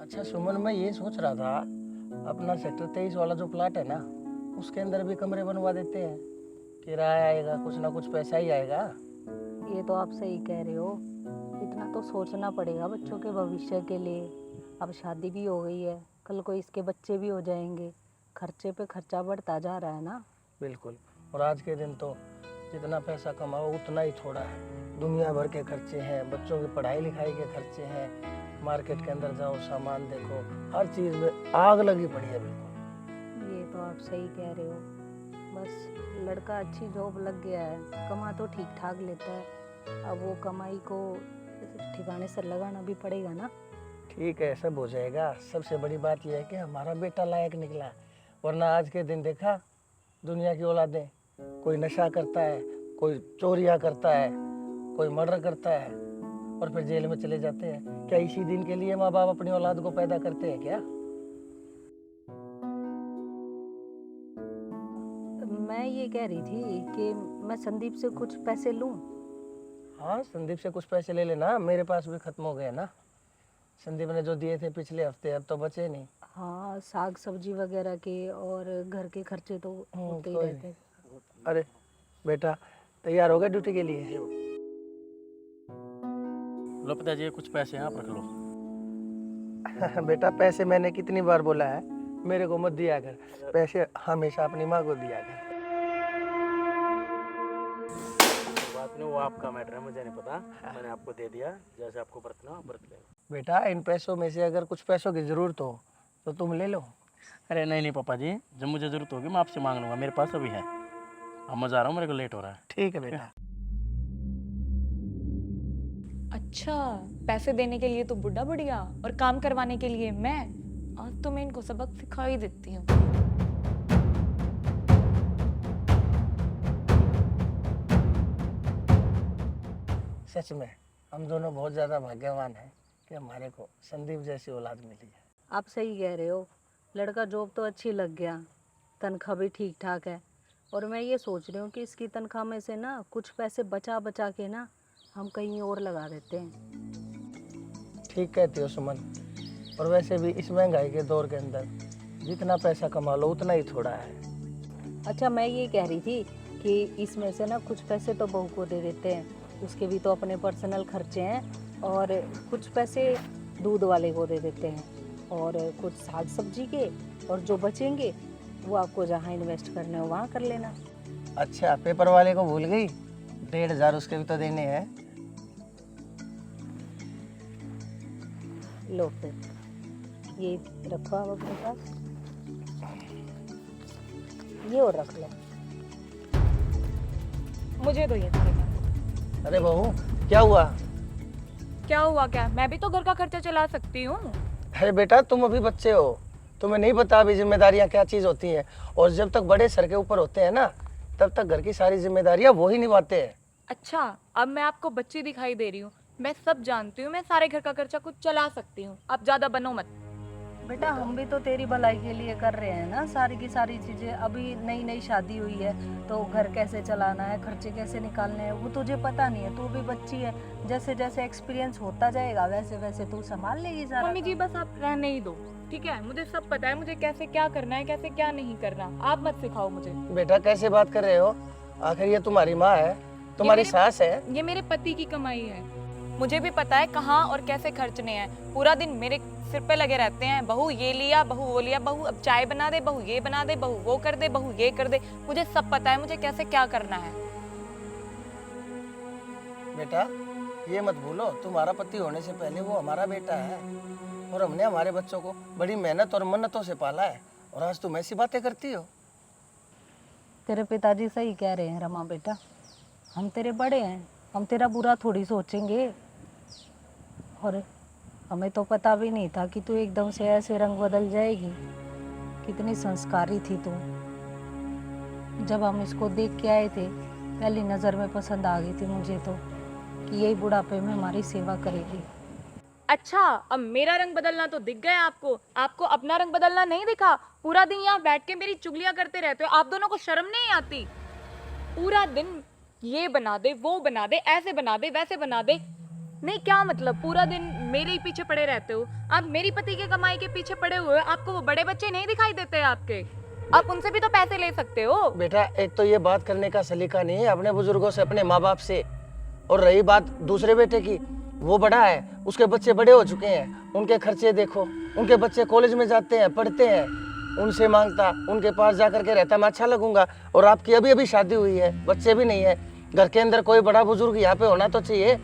अच्छा सुमन, मैं ये सोच रहा था अपना सेक्टर 23 वाला जो प्लाट है ना, उसके अंदर भी कमरे बनवा देते हैं। किराया आएगा, कुछ ना कुछ पैसा ही आएगा। ये तो आप सही कह रहे हो। इतना तो सोचना पड़ेगा बच्चों के भविष्य के लिए। अब शादी भी हो गई है, कल को इसके बच्चे भी हो जाएंगे। खर्चे पे खर्चा बढ़ता जा रहा है ना। बिल्कुल। और आज के दिन तो जितना पैसा कमाओ उतना ही थोड़ा है। दुनिया भर के खर्चे हैं, बच्चों की पढ़ाई लिखाई के खर्चे हैं। मार्केट के अंदर जाओ, सामान देखो, हर चीज़ में आग लगी पड़ी है। बिल्कुल। ये तो आप सही कह रहे हो। बस लड़का अच्छी जॉब लग गया है, कमा तो ठीक ठाक लेता है। अब वो कमाई को ठिकाने से लगाना भी पड़ेगा ना। ठीक है, सब हो जाएगा। सबसे बड़ी बात यह है कि हमारा बेटा लायक निकला। वरना आज के दिन देखा दुनिया की औलादें, कोई नशा करता है, कोई चोरियां करता है, कोई मर्डर करता है और फिर जेल में चले जाते हैं। क्या इसी दिन के लिए माँ बाप अपनी औलाद को पैदा करते हैं क्या? मैं ये कह रही थी कि मैं संदीप से कुछ पैसे लूं। हाँ, संदीप से कुछ पैसे ले लेना, मेरे पास भी खत्म हो गए ना। संदीप ने जो दिए थे पिछले हफ्ते, अब तो बचे नहीं। हाँ, साग सब्जी वगैरह के और घर के खर्चे तो होते ही कोई रहते नहीं। हैं। अरे बेटा, तैयार हो गए ड्यूटी के लिए? लो पिताजी, ये कुछ पैसे हैं, आप रख लो। बेटा, पैसे मैंने कितनी बार बोला है मेरे को मत दिया कर। पैसे हमेशा अपनी माँ को दिया कर। बात नहीं, वो आपका मैटर है, मुझे नहीं पता। मैंने आपको दे दिया, जैसे आपको बरतना हो बरत लेना। बेटा, इन पैसों में से अगर कुछ पैसों की जरूरत हो तो तुम ले लो। अरे नहीं नहीं पापा जी, जब मुझे ज़रूरत होगी मैं आपसे मांग लूँगा, मेरे पास अभी है। अब मैं जा रहा हूँ, मेरे को लेट हो रहा है। ठीक है बेटा। अच्छा, पैसे देने के लिए तो बुढ़ा बुढ़िया और काम करवाने के लिए मैं। आज तो मैं इनको सबक सिखा ही देती हूँ। सच में हम दोनों बहुत ज़्यादा भाग्यवान हैं कि हमारे को संदीप जैसी औलाद मिली है। आप सही कह रहे हो। लड़का जॉब तो अच्छी लग गया, तनख्वाह भी ठीक ठाक है। और मैं ये सोच रही हूँ कि इसकी तनख्वाह में से ना कुछ पैसे बचा बचा के ना हम कहीं और लगा देते हैं। ठीक कहती हो सुमन। और वैसे भी इस महंगाई के दौर के अंदर जितना पैसा कमा लो उतना ही थोड़ा है। अच्छा, मैं ये कह रही थी कि इसमें से ना कुछ पैसे तो बहू को दे देते हैं, उसके भी तो अपने पर्सनल खर्चे हैं। और कुछ पैसे दूध वाले को दे देते हैं और कुछ साग सब्जी के, और जो बचेंगे वो आपको जहाँ इन्वेस्ट करने हो वहाँ कर लेना। अच्छा, पेपर वाले को भूल गई? 1,500 उसके भी तो देने हैं। लो फिर ये रखो आप अपने पास, ये और रख लो। मुझे दो ये सारे पैसे। अरे बहू, क्या हुआ? क्या हुआ क्या? मैं भी तो घर का खर्चा चला सकती हूँ। अरे बेटा, तुम अभी बच्चे हो, तुम्हें नहीं पता अभी जिम्मेदारियां क्या चीज़ होती हैं। और जब तक बड़े सर के ऊपर होते हैं ना, तब तक घर की सारी जिम्मेदारियां वो ही निभाते हैं। अच्छा, अब मैं आपको बच्ची दिखाई दे रही हूँ? मैं सब जानती हूँ, मैं सारे घर का खर्चा खुद चला सकती हूँ। आप ज्यादा बनो मत। बेटा, हम भी तो तेरी भलाई के लिए कर रहे हैं ना सारी की सारी चीजें। अभी नई नई शादी हुई है तो घर कैसे चलाना है, खर्चे कैसे निकालने हैं, वो तुझे पता नहीं है। तू भी बच्ची है, जैसे जैसे एक्सपीरियंस होता जाएगा वैसे वैसे तू संभाल लेगी सारा। मम्मी जी, बस आप रहने ही दो, ठीक है? मुझे सब पता है, मुझे कैसे क्या करना है, कैसे क्या नहीं करना। आप मत सिखाओ मुझे। बेटा, कैसे बात कर रहे हो? आखिर ये तुम्हारी माँ है, तुम्हारी सास है। ये मेरे पति की कमाई है। मुझे भी पता है कहाँ और कैसे खर्चने हैं। पूरा दिन मेरे सिर पे लगे रहते हैं, बहू ये लिया, बहू वो लिया, बहू अब चाय बना दे, बहू ये बना दे, बहू वो कर दे, बहू ये कर दे। मुझे सब पता है, मुझे कैसे क्या करना है। बेटा, ये मत भूलो, तुम्हारा पति होने से पहले वो हमारा बेटा है। और हमने हमारे बच्चों को बड़ी मेहनत और मन्नतों से पाला है। और आज तुम ऐसी बातें करती हो? तेरे पिताजी सही कह रहे हैं रमा बेटा, हम तेरे बड़े हैं, हम तेरा बुरा थोड़ी सोचेंगे। और हमें तो पता भी नहीं था कि तू एकदम से ऐसे रंग बदल जाएगी। कितनी संस्कारी थी तू। जब हम इसको देख के आए थे, पहली नज़र में पसंद आ गई थी मुझे तो, कि यही बुढ़ापे में हमारी सेवा करेगी। अच्छा, अब मेरा रंग बदलना तो दिख गया आपको। आपको अपना रंग बदलना नहीं दिखा? पूरा दिन यहाँ बैठ के मेरी चुगलियां करते रहते हो। आप दोनों को शर्म नहीं आती? पूरा दिन ये बना दे, वो बना दे, ऐसे बना दे, वैसे बना दे। नहीं, क्या मतलब पूरा दिन मेरे ही पीछे पड़े रहते हो? आप मेरी पति के कमाई के पीछे पड़े हुए हो, आपको वो बड़े बच्चे नहीं दिखाई देते आपके? आप उनसे भी तो पैसे ले सकते हो। बेटा एक तो ये बात करने का सलीका नहीं है अपने बुजुर्गों से, अपने माँ बाप से। और रही बात दूसरे बेटे की, वो बड़ा है, उसके बच्चे बड़े हो चुके हैं, उनके खर्चे देखो, उनके बच्चे कॉलेज में जाते हैं, पढ़ते हैं, उनसे मांगता, उनके पास जा करके रहता, मैं अच्छा लगूंगा। और आपकी अभी अभी शादी हुई है, बच्चे भी नहीं है, घर के अंदर कोई बड़ा बुजुर्ग यहाँ पे होना तो चाहिए।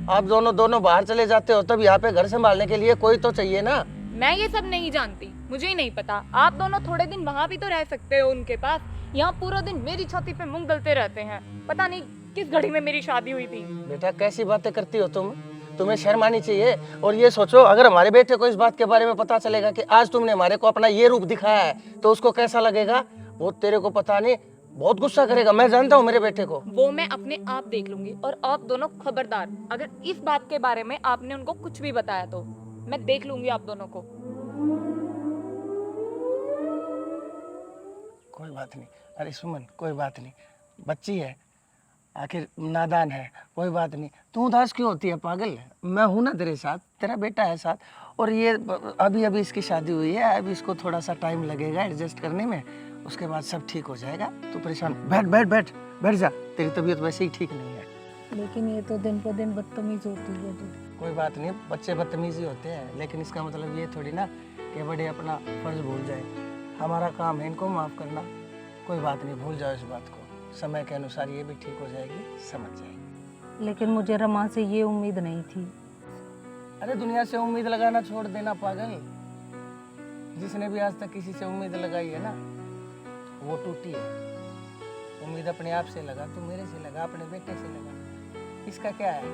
आप दोनों बाहर चले जाते हो तब यहाँ पे घर संभालने के लिए कोई तो चाहिए ना। मैं ये सब नहीं जानती, मुझे ही नहीं पता। आप दोनों थोड़े दिन वहाँ भी तो रह सकते हो उनके पास। यहाँ पूरा दिन मेरी छाती पे मुंह गलते रहते हैं। पता नहीं किस घड़ी में मेरी शादी हुई थी। बेटा कैसी बातें करती हो तुम, तुम्हें शर्म आनी चाहिए। और ये सोचो अगर हमारे बेटे को इस बात के बारे में पता चलेगा कि आज तुमने हमारे को अपना ये रूप दिखाया है तो उसको कैसा लगेगा, वो तेरे को पता नहीं, बहुत गुस्सा करेगा। मैं जानता हूँ मेरे बेटे को। वो मैं अपने आप देख लूंगी। और आप दोनों खबरदार, अगर इस बात के बारे में आपने उनको कुछ भी बताया तो मैं देख लूंगी आप दोनों को। कोई बात नहीं, अरे सुमन कोई बात नहीं, बच्ची है, आखिर नादान है, कोई बात नहीं। तू उदास क्यों होती है पागल? मैं हूं ना तेरे साथ, तेरा बेटा है साथ। और ये अभी अभी इसकी शादी हुई है, अभी इसको थोड़ा सा टाइम लगेगा एडजस्ट करने में, उसके बाद सब ठीक हो जाएगा। तू परेशान, बैठ बैठ बैठ बैठ जा, तेरी तबीयत वैसे ही ठीक नहीं है। लेकिन ये तो दिन पर दिन बदतमीज होती है जी। कोई बात नहीं, बच्चे बदतमीजी होते हैं, लेकिन इसका मतलब ये थोड़ी ना कि बड़े अपना फर्ज भूल जाए। हमारा काम है इनको माफ़ करना। कोई बात नहीं, भूल जाओ इस बात को, समय के अनुसार ये भी ठीक हो जाएगी, समझ जाएगी। लेकिन मुझे रमा से ये उम्मीद नहीं थी। अरे दुनिया से उम्मीद लगाना छोड़ देना पागल। जिसने भी आज तक किसी से उम्मीद लगाई है ना, वो टूटी है। उम्मीद अपने आप से लगा, तू मेरे से लगा, अपने बेटे से लगा। इसका क्या है,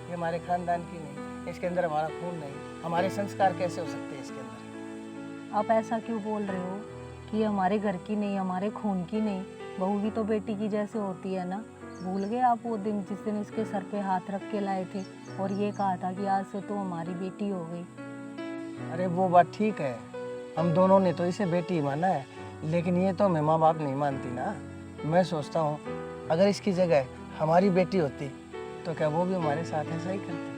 ये हमारे खानदान की नहीं, इसके अंदर हमारा खून नहीं, हमारे संस्कार कैसे हो सकते हैं इसके अंदर? आप ऐसा क्यों बोल रहे हो कि ये हमारे घर की नहीं, हमारे खून की नहीं? बहू भी तो बेटी की जैसे होती है ना। भूल गए आप वो दिन जिस दिन इसके सर पे हाथ रख के लाए थे और ये कहा था कि आज से तो हमारी बेटी हो गई? अरे वो बात ठीक है, हम दोनों ने तो इसे बेटी माना है, लेकिन ये तो हमें माँ बाप नहीं मानती ना। मैं सोचता हूँ अगर इसकी जगह हमारी बेटी होती तो क्या वो भी हमारे साथ ऐसा ही करती?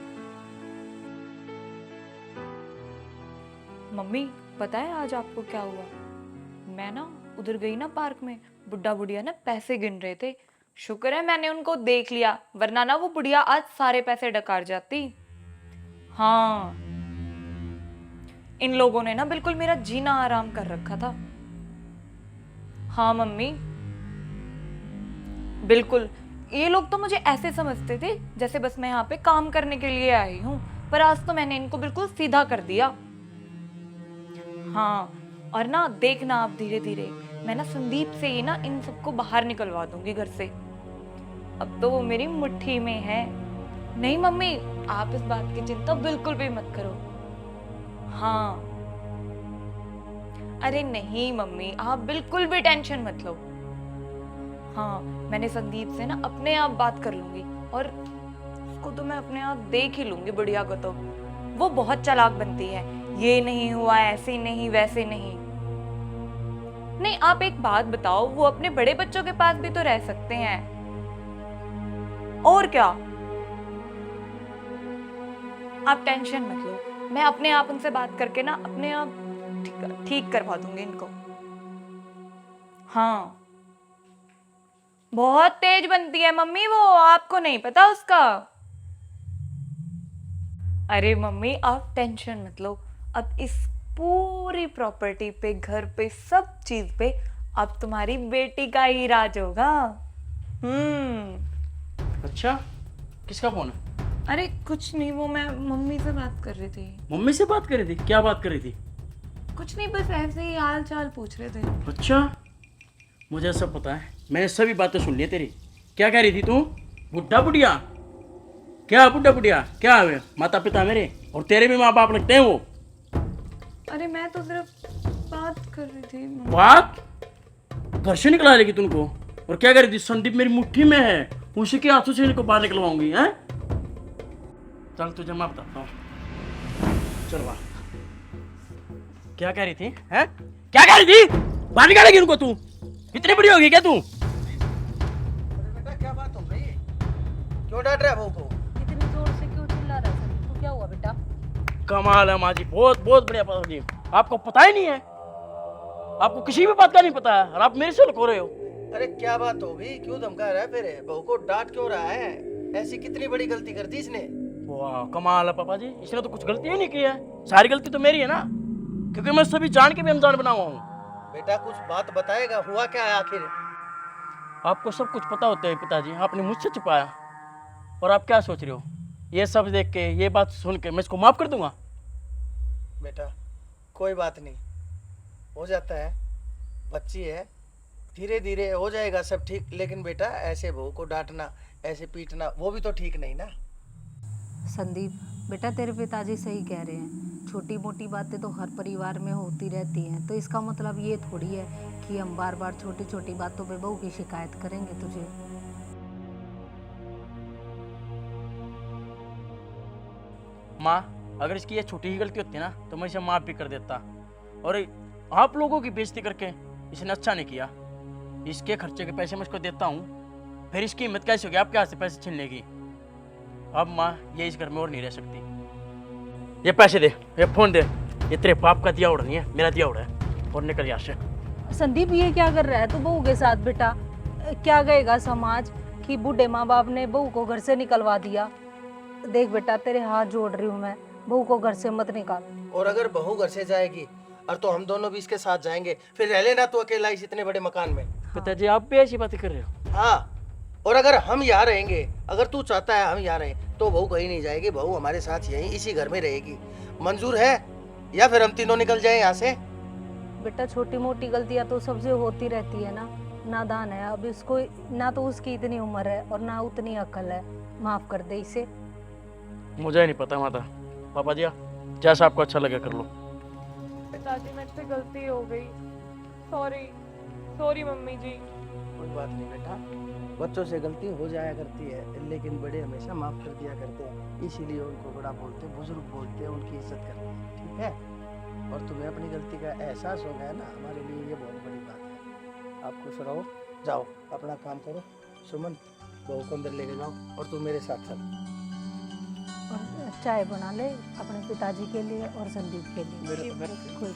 मम्मी पता है आज आपको क्या हुआ? मैं ना उधर गई ना पार्क में, बुड्ढा बुढ़िया ना पैसे गिन रहे थे। शुक्र है मैंने उनको देख लिया, वरना ना वो बुढ़िया आज सारे पैसे डकार जाती। हाँ, इन लोगों ने ना बिल्कुल मेरा जीना आराम कर रखा था। हाँ मम्मी बिल्कुल, ये लोग तो मुझे ऐसे समझते थे जैसे बस मैं यहाँ पे काम करने के लिए आई हूँ, पर आज तो मैंने इनको बिल्कुल सीधा कर दिया। हाँ, और ना देखना आप धीरे धीरे मैं ना संदीप से ये ना इन सबको बाहर निकलवा दूंगी घर से। अब तो वो मेरी मुट्ठी में है। नहीं मम्मी, आप इस बात की चिंता बिल्कुल भी मत करो। हाँ, अरे नहीं मम्मी, आप बिल्कुल भी टेंशन मत लो। हाँ, मैंने संदीप से ना अपने आप बात कर लूंगी और उसको तो मैं अपने आप देख ही लूंगी। बुढ़िया को तो वो बहुत चालाक बनती है, ये नहीं हुआ, ऐसे नहीं, वैसे नहीं। नहीं, आप एक बात बताओ, वो अपने बड़े बच्चों के पास भी तो रह सकते हैं, और क्या? आप टेंशन मत लो, मैं अपने आप उनसे बात करके ना अपने आप ठीक करवा दूंगी इनको। हाँ, बहुत तेज बनती है मम्मी वो, आपको नहीं पता उसका। अरे मम्मी आप टेंशन मत लो, अब इस पूरी प्रॉपर्टी पे, घर पे, सब चीज पे अब तुम्हारी बेटी का ही राज होगा। अच्छा, किसका फोन है? अरे कुछ नहीं, वो मैं मम्मी से बात कर रही थी। मम्मी से बात कर रही थी? क्या बात कर रही थी? कुछ नहीं, बस ऐसे ही हाल चाल पूछ रहे थे। अच्छा, मुझे सब पता है, मैंने सभी बातें सुन ली तेरी। क्या कह रही थी तू? बुढ़ा बुढ़िया? क्या बुढ़ा बुढ़िया? क्या है? माता पिता मेरे और तेरे भी माँ बाप लगते हैं वो। अरे मैं तो सिर्फ बात कर रही थी। बात? घर से निकला लेगी तुमको? और क्या कर रही थी? संदीप मेरी मुट्ठी में है, उसी के हाथों से इनको बाहर निकलवाऊंगी। हैं? चल तुझे मैं बताता हूँ, चल बाहर। क्या कह रही थी? हैं? क्या कह रही थी? बाहर निकालेगी उनको तू? इतनी बड़ी होगी क्या तू? बेटा क्या बात हो गई, क्यों डांट रहा है बहू को? इतनी जोर से क्यों चिल्ला रहा कमाल है माँ जी, बहुत बहुत बढ़िया पापा जी। आपको पता ही नहीं है, आपको किसी भी बात का नहीं पता है और आप मेरे से लुको रहे हो। अरे क्या बात हो गई, क्यों धमका रहा है फिर? बहू को डांट क्यों रहा है? ऐसी कितनी बड़ी गलती कर दी इसने? वाह कमाल है पापा जी, इसने तो कुछ गलती ही नहीं की है। सारी गलती तो मेरी है ना, क्योंकि मैं सभी जान के भी अनजान बना हुआ हूँ। बेटा कुछ बात बताएगा, हुआ क्या है आखिर? आपको सब कुछ पता होता है पिताजी, आपने मुझसे छुपाया। और आप क्या सोच रहे हो, ये सब देख के, ये बात सुन के मैं इसको माफ कर दूंगा? बेटा कोई बात नहीं, हो जाता है, बच्ची है, धीरे धीरे हो जाएगा सब ठीक। लेकिन बेटा ऐसे बहू को डांटना, ऐसे पीटना, वो भी तो ठीक नहीं ना। संदीप बेटा, तेरे पिताजी सही कह रहे हैं, छोटी मोटी बातें तो हर परिवार में होती रहती हैं। तो इसका मतलब ये थोड़ी है कि हम बार बार छोटी छोटी बातों पे बहू की शिकायत करेंगे तुझे। माँ, अगर इसकी ये छोटी ही गलती होती ना तो मैं इसे माफ भी कर देता। और आप लोगों की बेइज्जती करके इसने अच्छा नहीं किया। इसके खर्चे के पैसे मैं इसको देता हूँ, फिर इसकी हिम्मत कैसे होगी आपके हाथ से पैसे छीनने की? अब माँ, ये इस घर में और नहीं रह सकती। ये पैसे दे, ये फोन दे, ये तेरे बाप का दिया उड़ा नहीं है, मेरा दिया उड़ा है। और निकल यहाँ से। संदीप ये क्या कर रहा है तू बहू के साथ? बेटा क्या कहेगा समाज कि बूढ़े माँ बाप ने बहू को घर से निकलवा दिया? देख बेटा, तेरे हाथ जोड़ रही हूँ मैं, बहू को घर से मत निकाल। और अगर बहू घर से जाएगी और तो हम दोनों भी इसके साथ जाएंगे, फिर रह लेना तो अकेला इस इतने बड़े मकान में। पिताजी आप भी ऐसी बातें कर रहे हो? हाँ, और अगर हम यहाँ रहेंगे, अगर तू चाहता है हम यहाँ रहें, तो बहू कहीं नहीं जाएगी, बहू हमारे साथ यहीं इसी घर में रहेगी। मंजूर है? या फिर हम तीनों निकल जाएं यहाँ से? बेटा छोटी मोटी गलतियाँ तो सबसे होती रहती है ना, नादान है अब इसको, ना तो उसकी इतनी उम्र है और ना उतनी अकल है, माफ कर दे इसे। मुझे नहीं पता माता। पापा जी जैसा आपको अच्छा लगे कर लो। पिताजी मुझसे गलती हो गई, सॉरी सॉरी मम्मी जी। कोई बात नहीं बेटा, बच्चों से गलती हो जाया करती है, लेकिन बड़े हमेशा माफ कर दिया करते हैं, इसीलिए उनको बड़ा बोलते हैं, बुजुर्ग बोलते हैं, उनकी इज्जत करते हैं, ठीक है? और तुम्हें अपनी गलती का एहसास हो गया ना, हमारे लिए ये बहुत बड़ी बात है। आप खुश रहो, जाओ अपना काम करो। सुमन, बहू को अंदर लेके जाओ और तुम मेरे साथ चल। और चाय बना ले अपने पिताजी के लिए और संदीप के लिए। मेरे कोई